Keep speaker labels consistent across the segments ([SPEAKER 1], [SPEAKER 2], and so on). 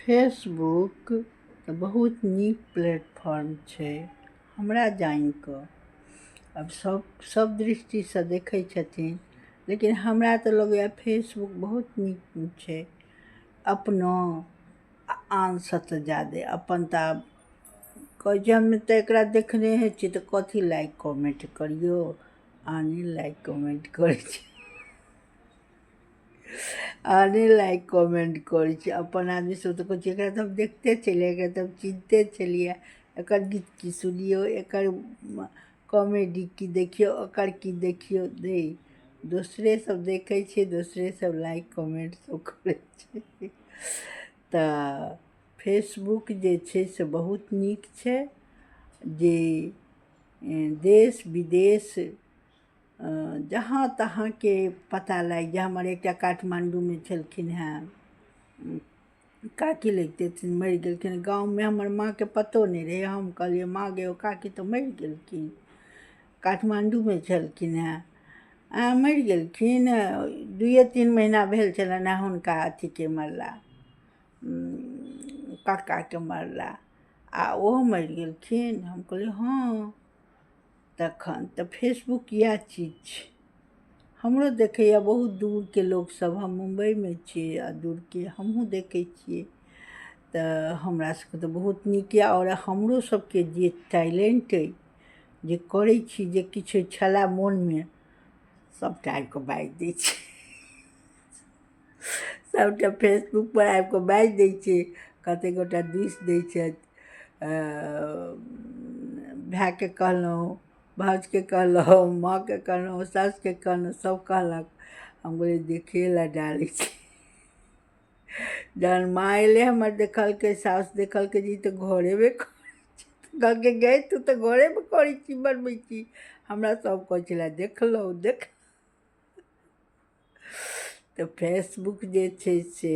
[SPEAKER 1] Facebook तऽ बहुत नीक प्लेटफॉर्म छै हमरा जानि कऽ। अब सब दृष्टिसँ देखै छथिन, लेकिन हमरा तऽ लगैए फेसबुक बहुत नीक छै। अपनो आनसँ तऽ ज्यादे अपन तऽ आब कहै छै हम तऽ एकरा देखने छियै तऽ कथी लाइक कमेंट करियौ, आने लाइक कमेंट करै छै आने लाइक कमेंट करै छै। अपन आदमी सब तऽ कहै छै एकरा तऽ हम देखते छलियै, एकरा तऽ हम चिन्हते छलियै, एकर गीत की सुनियौ, एकर कॉमेडी की देखियौ, ओकर की देखियौ। दे दोसरे सब देखै छै, दोसरे सब लाइक कमेंट सब करै छै। तऽ फेसबुक जे छै से बहुत नीक छै, जे देश विदेश जहाँ तहाँके पता लागि जाए। हमर एकटा काठमाण्डूमे छलखिन हेँ काकी लगितथिन, मरि गेलखिन। गाँवमे हमर माँके पतो नहि रहै। हम कहलियै माँ गे ओ काकी तऽ मरि गेलखिन। काठमाण्डूमे छलखिन हेँ, मरि गेलखिन। 2-3 महीना भेल छलनि हेँ हुनका अथीके मरला, कक्काके मरला, आ ओहो मरि गेलखिन। हम कहलियै हँ। तखन तऽ फेसबुक इएह चीज छै। हमरो देखैए बहुत दूरके लोकसभ, हम मुम्बईमे छियै आ दूरके हमहूँ देखै छियै। तऽ हमरा सभके तऽ बहुत नीक यए। आओर हमरो सभके जे टैलेंट अइ, जे करै छी, जे किछु छलए मोनमे, सभटा आबि कऽ बाजि दै छै। सभटा फेसबुकपर आबि कऽ बाजि दै छै। कतेक गोटा दिस दै छथि, भायके कहलहुँ, भाउजके कहलहुँ, माँके कहलहुँ, सासुके कहलहुँ, सभ कहलक। हम कहलियै देखै लए डालै छी। जहन माँ अयलै हमर, देखलकै, सासु देखलकै जे ई तऽ घरेमे करै छी, कहलकै गै तू तऽ घरेमे करै छी, बनबै छी। हमरा सभ कहै छलै देखलहुँ देख। तऽ फेसबुक जे छै से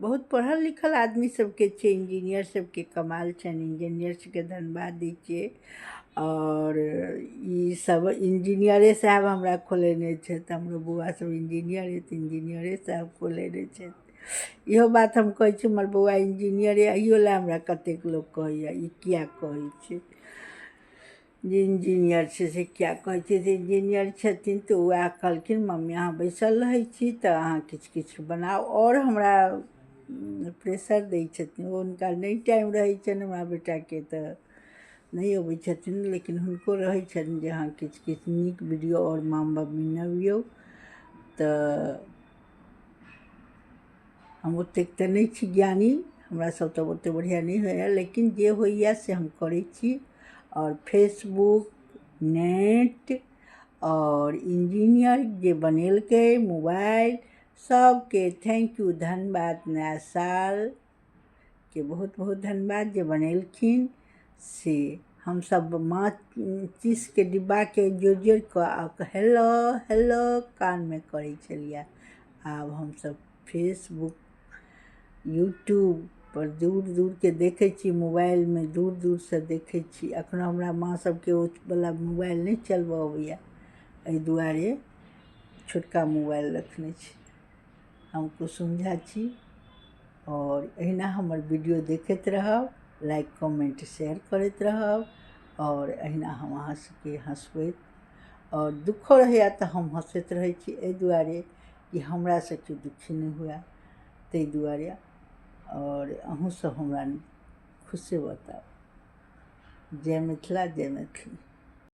[SPEAKER 1] बहुत पढ़ल लिखल आदमी सभके छै, इंजीनियर सभके कमाल छनि, इंजीनियर सभके धन्यवाद दै छियै। और ई सब इंजीनियरे साहब हमरा खोलेने छथि। हमरो बौआ सब इंजीनियर अइ तऽ इंजीनियरे साहब खोलेने छथि। इहो बात हम कहै छी हमर बौआ इंजीनियर अइ। इहो लए हमरा कतेक लोक कहैए ई किया कहै छै जे इंजीनियर छै, से किया कहै छै जे इंजीनियर छथिन। तऽ वएह कहलखिन मम्मी अहाँ बैसल रहै छी तऽ अहाँ किछु किछु बनाउ। आओर हमरा प्रेशर दै छथिन। हुनका नहि टाइम रहै छनि हमरा बेटाके तऽ नहीं अबै छथिन, लेकिन हुनको रहै छनि जे अहाँ किछु किछु नीक वीडियो आओर माँ बनबियौ। तऽ हम ओतेक तऽ नहि छी ज्ञानी, हमरा सब तऽ ओतेक बढ़िआँ नहि होइए, लेकिन जे होइए से हम करै छी। और फेसबुक, नेट और इंजीनियर जे बनेलकै मोबाइल, सबके थैंक यू, धन्यवाद। नया सालके बहुत बहुत धन्यवाद जे बनेलखिन से। हमसब माचिसके डिब्बाके जोड़ि जोड़ि कऽ हेलो हेलो कानमे करै छलियै। आब हमसब फेसबुक, यूट्यूब पर दूर दूरके देखै छी, मोबाइलमे दूर दूरसँ देखै छी। एखनो हमरा माँ सबके ओ वला मोबाइल नहि चलबऽ अबैए, एहि दुआरे छोटका मोबाइल रखने छी। हम कुसुम झा छी, और अहिना हमर वीडियो देखैत रहब, लाइक कमेंट शेयर करैत रहब, और अहिना हम अहाँ सबके हँसबैत, और दुखो रहैए तऽ हम हँसैत रहै छी, एहि दुआरे कि हमरा से केओ दुखी नहि हुए, ताहि दुआरे। और अहूँ सब हमरा खुशे बताउ। जय मिथिला, जय मैथिली।